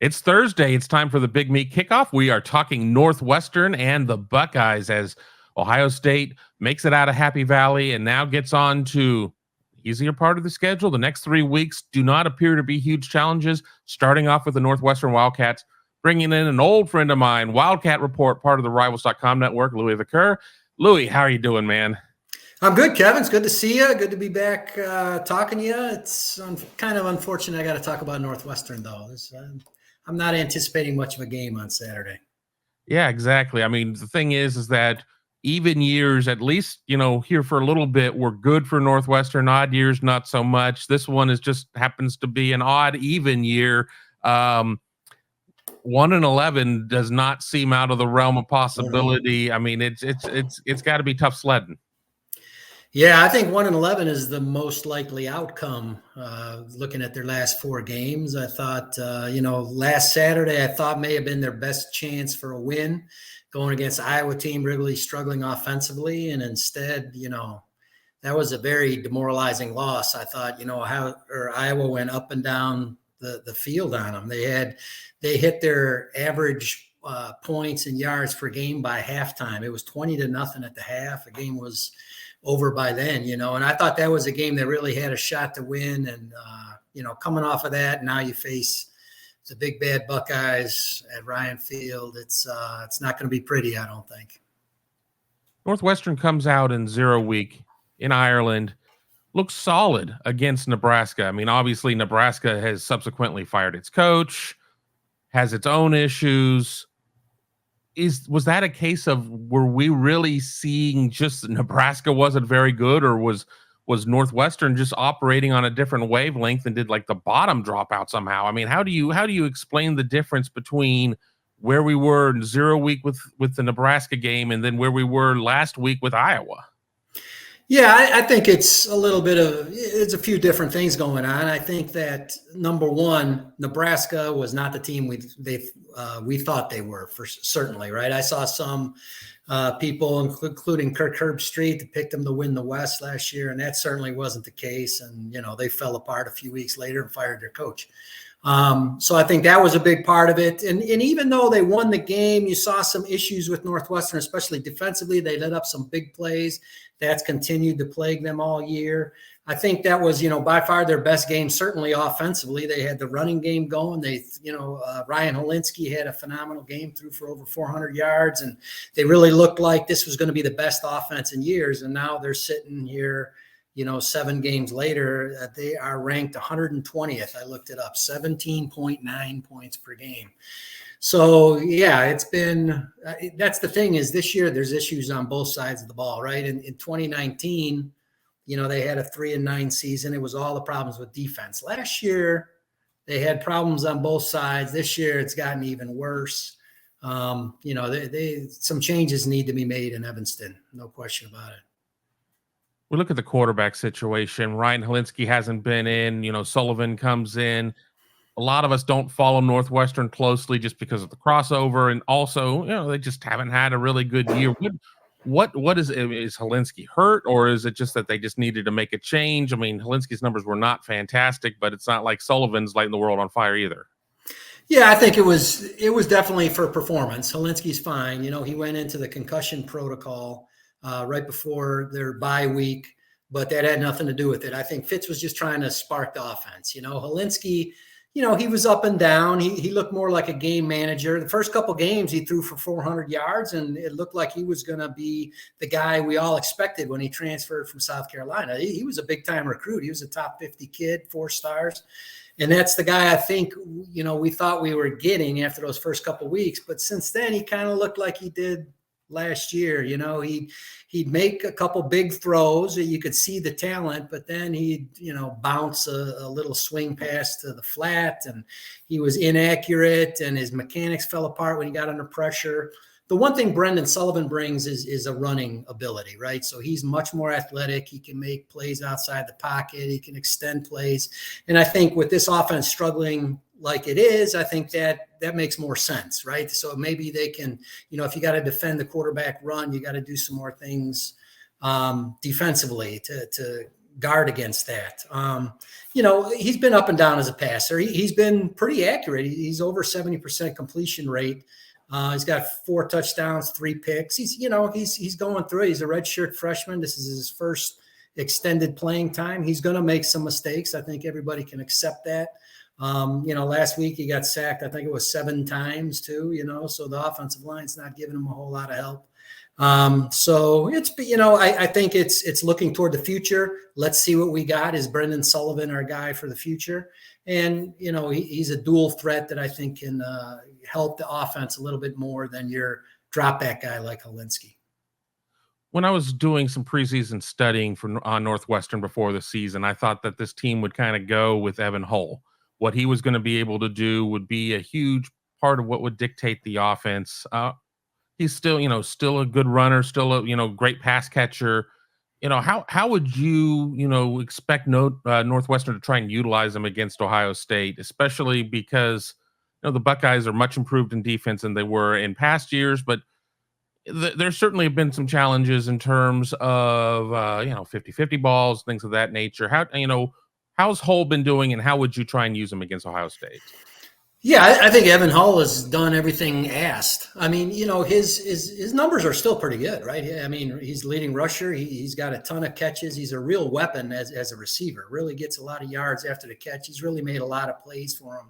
It's Thursday. It's time for the Big Me Kickoff. We are talking Northwestern and the Buckeyes as Ohio State makes it out of Happy Valley and now gets on to easier part of the schedule. The next 3 weeks do not appear to be huge challenges, starting off with the Northwestern Wildcats, bringing in an old friend of mine, Wildcat Report, part of the Rivals.com network, Louie Vaccher. Louie, how are you doing, man? I'm good, Kevin. It's good to see you. Good to be back talking to you. It's kind of unfortunate I got to talk about Northwestern, though. I'm not anticipating much of a game on Saturday. Yeah, exactly. I mean, the thing is that even years, at least, here for a little bit, were good for Northwestern. Odd years, not so much. This one just happens to be an odd, even year. 1-11 does not seem out of the realm of possibility. I mean, it's got to be tough sledding. Yeah, I think 1-11 is the most likely outcome. Looking at their last 4 games, I thought, last Saturday, I thought may have been their best chance for a win, going against the Iowa team, really struggling offensively, and instead, that was a very demoralizing loss. I thought, Iowa went up and down the field on them. They hit their average points and yards per game by halftime. It was 20-0 at the half. The game was over by then, and I thought that was a game that really had a shot to win. And, coming off of that, now you face the big bad Buckeyes at Ryan Field. It's not going to be pretty, I don't think. Northwestern comes out in 0 week in Ireland, looks solid against Nebraska. I mean, obviously Nebraska has subsequently fired its coach, has its own issues. Was that a case of, were we really seeing just Nebraska wasn't very good, or was Northwestern just operating on a different wavelength and did like the bottom drop out somehow? I mean, how do you explain the difference between where we were in 0 week with the Nebraska game and then where we were last week with Iowa? Yeah, I think it's a few different things going on. I think that, number one, Nebraska was not the team we thought they were, for certainly, right? I saw some people, including Kirk Herbstreit, that picked them to win the West last year, and that certainly wasn't the case. And, they fell apart a few weeks later and fired their coach. So I think that was a big part of it. And even though they won the game, you saw some issues with Northwestern, especially defensively. They let up some big plays. That's continued to plague them all year. I think that was, by far their best game, certainly offensively. They had the running game going. Ryan Helinski had a phenomenal game, threw for over 400 yards, and they really looked like this was going to be the best offense in years. And now they're sitting here, 7 games later, they are ranked 120th. I looked it up, 17.9 points per game. So, yeah, it's been that's the thing, is this year there's issues on both sides of the ball, right? In 2019, they had a 3-9 season. It was all the problems with defense. Last year, they had problems on both sides. This year, it's gotten even worse. Some changes need to be made in Evanston, no question about it. We look at the quarterback situation. Ryan Helinski hasn't been in. Sullivan comes in. A lot of us don't follow Northwestern closely just because of the crossover, and also, they just haven't had a really good year. What is Helinski hurt, or is it just that they just needed to make a change? I mean, Helinski's numbers were not fantastic, but it's not like Sullivan's lighting the world on fire either. Yeah, I think it was definitely for performance. Helinski's fine. He went into the concussion protocol right before their bye week, but that had nothing to do with it. I think Fitz was just trying to spark the offense. Helinski, he was up and down. He looked more like a game manager. The first couple games, he threw for 400 yards, and it looked like he was going to be the guy we all expected when he transferred from South Carolina. He was a big-time recruit. He was a top 50 kid, 4 stars. And that's the guy I think, we thought we were getting after those first couple weeks. But since then, he kind of looked like he did last year. He'd make a couple big throws. You could see the talent, but then he'd, bounce a little swing pass to the flat, and he was inaccurate, and his mechanics fell apart when he got under pressure. The one thing Brendan Sullivan brings is a running ability, right? So he's much more athletic. He can make plays outside the pocket. He can extend plays. And I think with this offense struggling like it is, I think that makes more sense, right? So maybe they can, if you got to defend the quarterback run, you got to do some more things defensively to guard against that. He's been up and down as a passer. He's been pretty accurate. He's over 70% completion rate. He's got 4 touchdowns, 3 picks. He's going through it. He's a redshirt freshman. This is his first extended playing time. He's going to make some mistakes. I think everybody can accept that. Last week he got sacked, I think it was 7 times too, so the offensive line's not giving him a whole lot of help. So it's, I think it's looking toward the future. Let's see what we got. Is Brendan Sullivan our guy for the future? And, he's a dual threat that I think can help the offense a little bit more than your drop back guy like Helinski. When I was doing some preseason studying on Northwestern before the season, I thought that this team would kind of go with Evan Hull. What he was going to be able to do would be a huge part of what would dictate the offense. He's still a good runner, still a, great pass catcher. How would you, expect Northwestern to try and utilize him against Ohio State, especially because, the Buckeyes are much improved in defense than they were in past years, but there certainly have been some challenges in terms of, 50-50 balls, things of that nature. How's Hull been doing, and how would you try and use him against Ohio State? Yeah, I think Evan Hull has done everything asked. I mean, his numbers are still pretty good, right? I mean, he's leading rusher. He's got a ton of catches. He's a real weapon as a receiver. Really gets a lot of yards after the catch. He's really made a lot of plays for him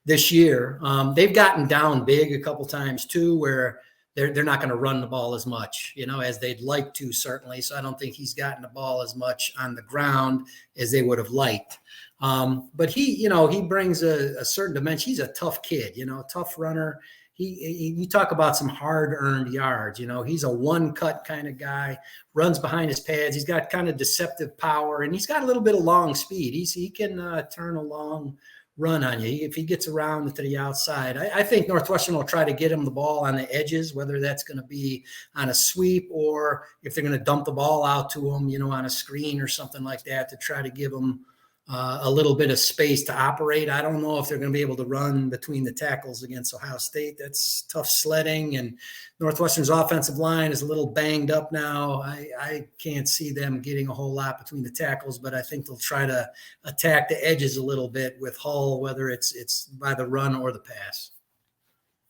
this year. They've gotten down big a couple times too, where they're not going to run the ball as much, as they'd like to, certainly. So I don't think he's gotten the ball as much on the ground as they would have liked. But he brings a certain dimension. He's a tough kid, a tough runner. You talk about some hard-earned yards. He's a one-cut kind of guy, runs behind his pads. He's got kind of deceptive power, and he's got a little bit of long speed. He can turn a long run on you if he gets around to the outside. I think Northwestern will try to get him the ball on the edges, whether that's going to be on a sweep or if they're going to dump the ball out to him, on a screen or something like that to try to give him a little bit of space to operate. I don't know if they're going to be able to run between the tackles against Ohio State. That's tough sledding, and Northwestern's offensive line is a little banged up now. I can't see them getting a whole lot between the tackles, but I think they'll try to attack the edges a little bit with Hull, whether it's by the run or the pass.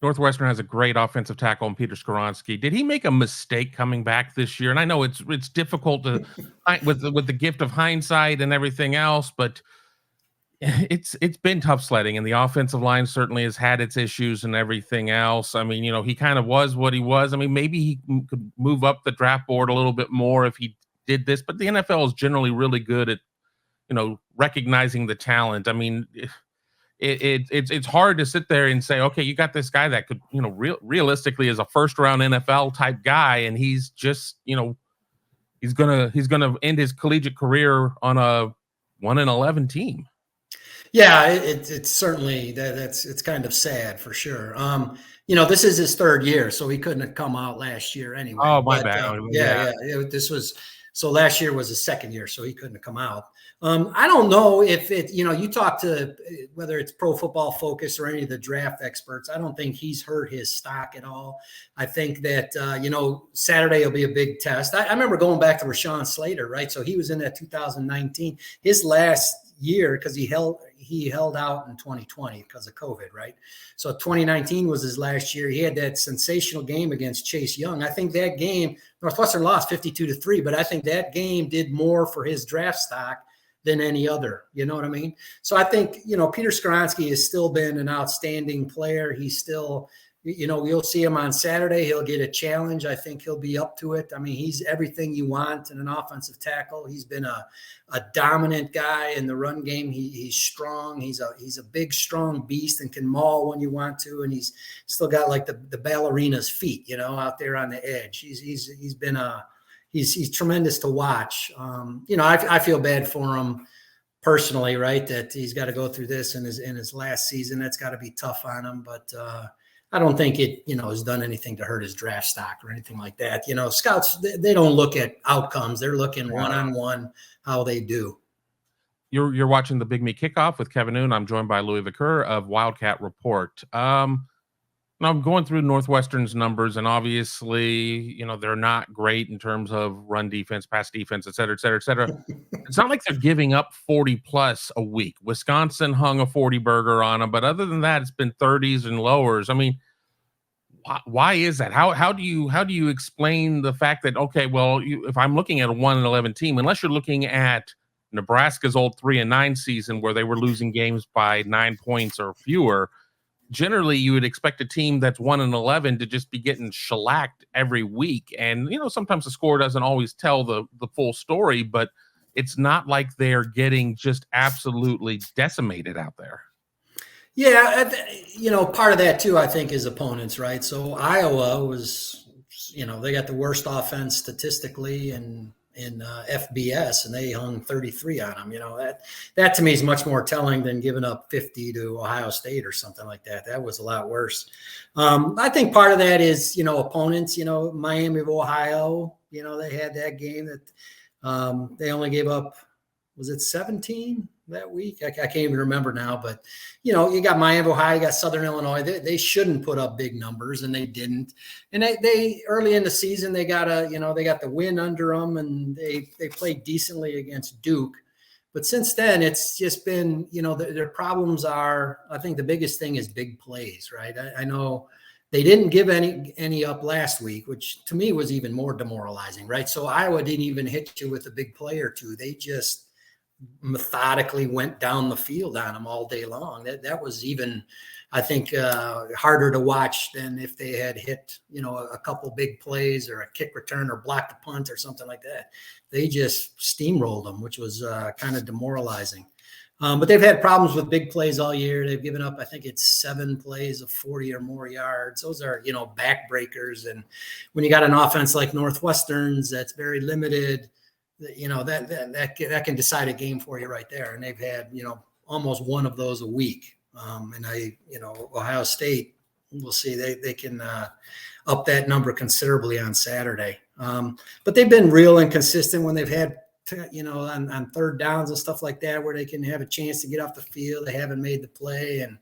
Northwestern has a great offensive tackle in Peter Skoronski. Did he make a mistake coming back this year? And I know it's difficult to with the gift of hindsight and everything else, but it's been tough sledding, and the offensive line certainly has had its issues and everything else. I mean, he kind of was what he was. I mean, maybe he could move up the draft board a little bit more if he did this, but the NFL is generally really good at, recognizing the talent. I mean, it's hard to sit there and say, okay, you got this guy that could, realistically is a first round NFL type guy, and he's just, he's gonna end his collegiate career on a 1-11 team. Yeah, it's certainly it's kind of sad for sure. This is his 3rd year, so he couldn't have come out last year anyway. Oh, my bad. So last year was his 2nd year, so he couldn't have come out. I don't know if you talk to whether it's Pro Football Focus or any of the draft experts. I don't think he's hurt his stock at all. I think that, Saturday will be a big test. I remember going back to Rashawn Slater, right? So he was in that 2019, his last year, because he held out in 2020 because of COVID, right? So 2019 was his last year. He had that sensational game against Chase Young. I think that game, Northwestern lost 52-3, but I think that game did more for his draft stock than any other. You know what I mean? So I think, Peter Skoronski has still been an outstanding player. He's still, you'll see him on Saturday. He'll get a challenge. I think he'll be up to it. I mean, he's everything you want in an offensive tackle. He's been a dominant guy in the run game. He's strong. He's a big, strong beast and can maul when you want to. And he's still got like the ballerina's feet, out there on the edge. He's been He's tremendous to watch. I feel bad for him personally, right? That he's got to go through this in his last season. That's got to be tough on him. But I don't think it, has done anything to hurt his draft stock or anything like that. Scouts, they don't look at outcomes. They're looking one-on-one how they do. You're watching the Big Me Kickoff with Kevin Noon. I'm joined by Louie Vaccher of Wildcat Report. Now, I'm going through Northwestern's numbers, and obviously, they're not great in terms of run defense, pass defense, et cetera, et cetera, et cetera. It's not like they're giving up 40 plus a week. Wisconsin hung a 40 burger on them, but other than that, it's been 30s and lowers. I mean, why is that? How do you explain the fact that, okay, well, if I'm looking at a 1-11 team, unless you're looking at Nebraska's old 3-9 season where they were losing games by 9 points or fewer, generally you would expect a team that's 1-11 to just be getting shellacked every week. And, sometimes the score doesn't always tell the full story, but it's not like they're getting just absolutely decimated out there. Yeah, part of that too, I think, is opponents, right? So Iowa was, they got the worst offense statistically in FBS, and they hung 33 on them. That to me is much more telling than giving up 50 to Ohio State or something like that. That was a lot worse. I think part of that is, opponents, Miami of Ohio, they had that game that they only gave up, was it 17 that week? I can't even remember now, but you got Miami of Ohio, you got Southern Illinois. They shouldn't put up big numbers, and they didn't. And they early in the season, they got the win under them, and they played decently against Duke. But since then, it's just been, their problems are, I think the biggest thing is big plays, right? I know they didn't give any up last week, which to me was even more demoralizing, right? So Iowa didn't even hit you with a big play or two. They just methodically went down the field on them all day long. That was even, I think, harder to watch than if they had hit, a couple big plays or a kick return or blocked a punt or something like that. They just steamrolled them, which was kind of demoralizing. But they've had problems with big plays all year. They've given up, I think it's 7 plays of 40 or more yards. Those are, backbreakers. And when you got an offense like Northwestern's that's very limited, that can decide a game for you right there. And they've had, almost one of those a week. And Ohio State, we'll see, they can up that number considerably on Saturday. But they've been real inconsistent when they've had, on third downs and stuff like that, where they can have a chance to get off the field. They haven't made the play. And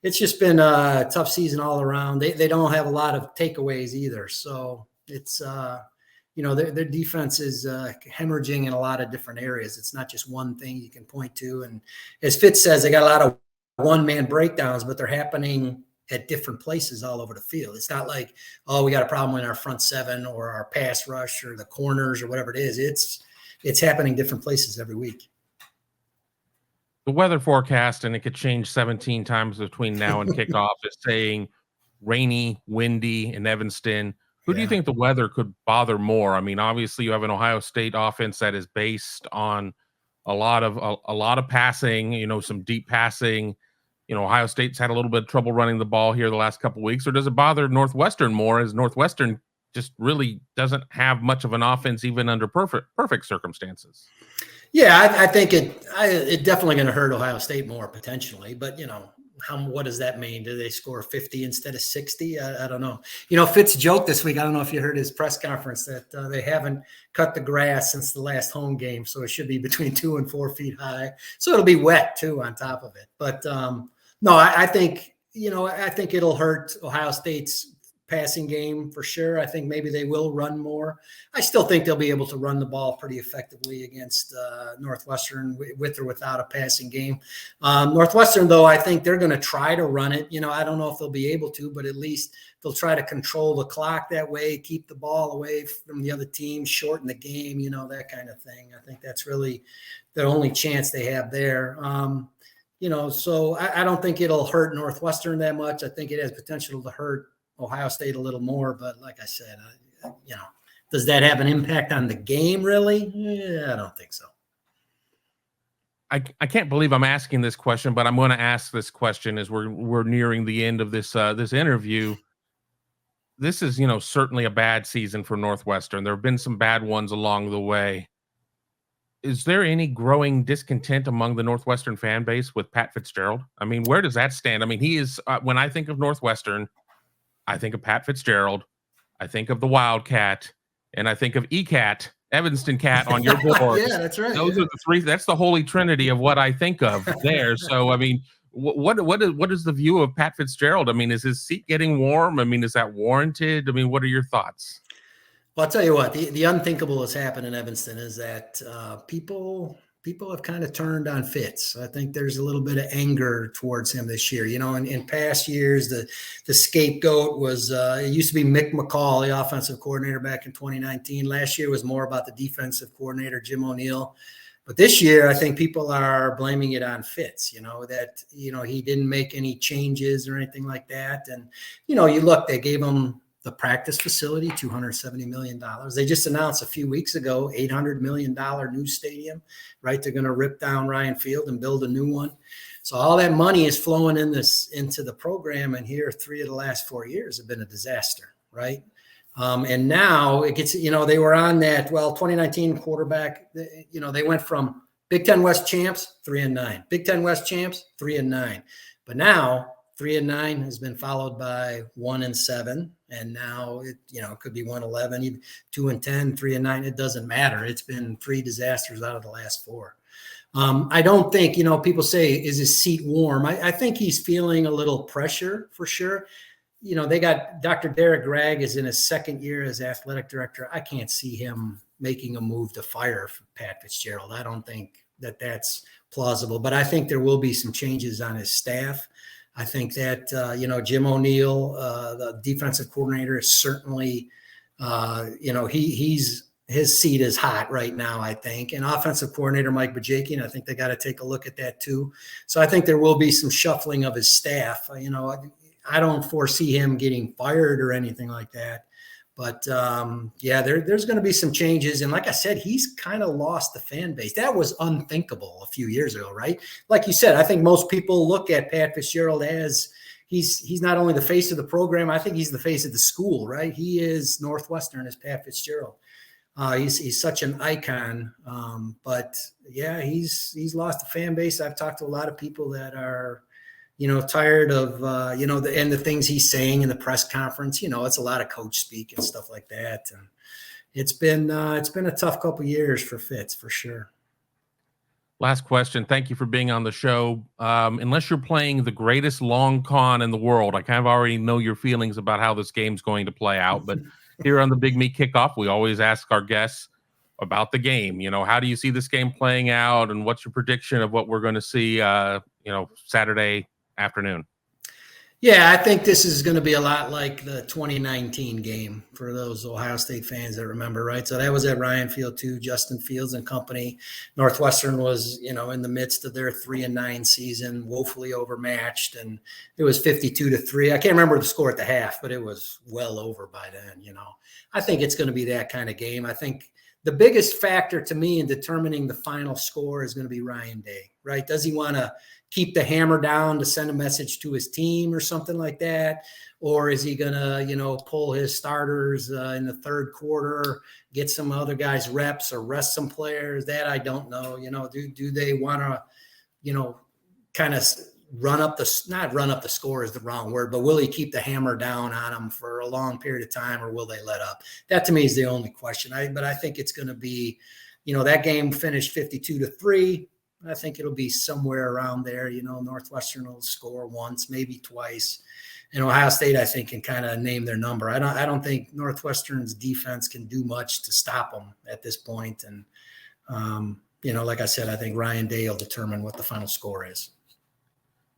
it's just been a tough season all around. They don't have a lot of takeaways either. So it's, their defense is hemorrhaging in a lot of different areas. It's not just one thing you can point to. And as Fitz says, they got a lot of one-man breakdowns, but they're happening at different places all over the field. It's not like, we got a problem in our front seven or our pass rush or the corners or whatever it is. It's happening different places every week. The weather forecast, and it could change 17 times between now and kickoff, is saying rainy, windy in Evanston. Who do you think the weather could bother more? I mean, obviously you have an Ohio State offense that is based on a lot of passing, some deep passing. Ohio State's had a little bit of trouble running the ball here the last couple of weeks. Or does it bother Northwestern more, as Northwestern just really doesn't have much of an offense even under perfect circumstances? Yeah, I think it definitely going to hurt Ohio State more potentially, but what does that mean? Do they score 50 instead of 60? I don't know. Fitz joked this week, I don't know if you heard his press conference, that they haven't cut the grass since the last home game, so it should be between 2 and 4 feet high. So it'll be wet too on top of it. But no, I think it'll hurt Ohio State's passing game for sure. I think maybe they will run more. I still think they'll be able to run the ball pretty effectively against Northwestern with or without a passing game. Northwestern, though, I think they're going to try to run it. I don't know if they'll be able to, but at least they'll try to control the clock that way, keep the ball away from the other team, shorten the game, that kind of thing. I think that's really the only chance they have there. So I don't think it'll hurt Northwestern that much. I think it has potential to hurt Ohio State a little more, but like I said, does that have an impact on the game really? Yeah, I don't think so. I can't believe I'm asking this question, but I'm going to ask this question as we're nearing the end of this interview. This is, certainly a bad season for Northwestern. There have been some bad ones along the way. Is there any growing discontent among the Northwestern fan base with Pat Fitzgerald? I mean, where does that stand? I mean, he is, when I think of Northwestern, I think of Pat Fitzgerald, I think of the Wildcat, and I think of ECAT, Evanston Cat on your board. Yeah, that's right. Those are the three. That's the holy trinity of what I think of there. So, I mean, What is the view of Pat Fitzgerald? I mean, is his seat getting warm? I mean, is that warranted? I mean, what are your thoughts? Well, I'll tell you what, the unthinkable has happened in Evanston is that people have kind of turned on Fitz. I think there's a little bit of anger towards him this year. You know, in past years, the scapegoat was it used to be Mick McCall, the offensive coordinator back in 2019. Last year was more about the defensive coordinator, Jim O'Neill. But this year, I think people are blaming it on Fitz, you know, that, you know, he didn't make any changes or anything like that. And, you know, you look, they gave him the practice facility, $270 million. They just announced a few weeks ago, $800 million new stadium, right? They're going to rip down Ryan Field and build a new one. So all that money is flowing into the program. And here, 3 of the last 4 years have been a disaster, right? And now it gets, you know, they were on that, 2019 quarterback, you know, they went from Big Ten West champs, 3-9, Big Ten West champs, 3-9. But now 3-9 has been followed by 1-7. And now it, you know, it could be 1-11, 2-10, 3-9. It doesn't matter. It's been 3 disasters out of the last 4. I don't think, you know, people say, is his seat warm? I think he's feeling a little pressure for sure. You know, they got Dr. Derek Gregg is in his 2nd year as athletic director. I can't see him making a move to fire Pat Fitzgerald. I don't think that that's plausible, but I think there will be some changes on his staff. I think that, you know, Jim O'Neill, the defensive coordinator, is certainly, you know, his seat is hot right now, I think. And offensive coordinator Mike Bajakian, I think they got to take a look at that too. So I think there will be some shuffling of his staff. You know, I don't foresee him getting fired or anything like that. But, yeah, there's going to be some changes. And like I said, he's kind of lost the fan base. That was unthinkable a few years ago, right? Like you said, I think most people look at Pat Fitzgerald as he's not only the face of the program, I think he's the face of the school, right? He is Northwestern as Pat Fitzgerald. He's such an icon. But, yeah, he's lost the fan base. I've talked to a lot of people that are, you know, tired of, you know, the things he's saying in the press conference. You know, it's a lot of coach speak and stuff like that. And it's been a tough couple of years for Fitz, for sure. Last question. Thank you for being on the show. Unless you're playing the greatest long con in the world, I kind of already know your feelings about how this game's going to play out. But here on the Big Me Kickoff, we always ask our guests about the game. You know, how do you see this game playing out, and what's your prediction of what we're going to see, you know, Saturday afternoon? Yeah, I think this is going to be a lot like the 2019 game for those Ohio State fans that remember, right? So that was at Ryan Field too, Justin Fields and company. Northwestern was, you know, in the midst of their 3-9 season, woefully overmatched, and it was 52-3. I can't remember the score at the half, but it was well over by then, you know. I think it's going to be that kind of game. I think the biggest factor to me in determining the final score is going to be Ryan Day, right? Does he want to keep the hammer down to send a message to his team or something like that? Or is he going to, you know, pull his starters in the 3rd quarter, get some other guys reps or rest some players? That I don't know. You know, do they want to, you know, kind of not run up the score is the wrong word, but will he keep the hammer down on them for a long period of time, or will they let up? That to me is the only question. But I think it's going to be, you know, that game finished 52-3. I think it'll be somewhere around there. You know, Northwestern will score once, maybe twice. And Ohio State, I think, can kind of name their number. I don't think Northwestern's defense can do much to stop them at this point. And, you know, like I said, I think Ryan Day will determine what the final score is.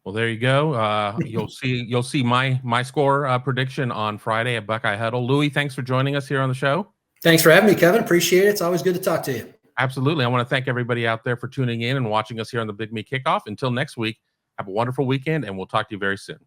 Well, there you go. You'll see my score prediction on Friday at Buckeye Huddle. Louie, thanks for joining us here on the show. Thanks for having me, Kevin. Appreciate it. It's always good to talk to you. Absolutely. I want to thank everybody out there for tuning in and watching us here on the Big Me Kickoff. Until next week, have a wonderful weekend, and we'll talk to you very soon.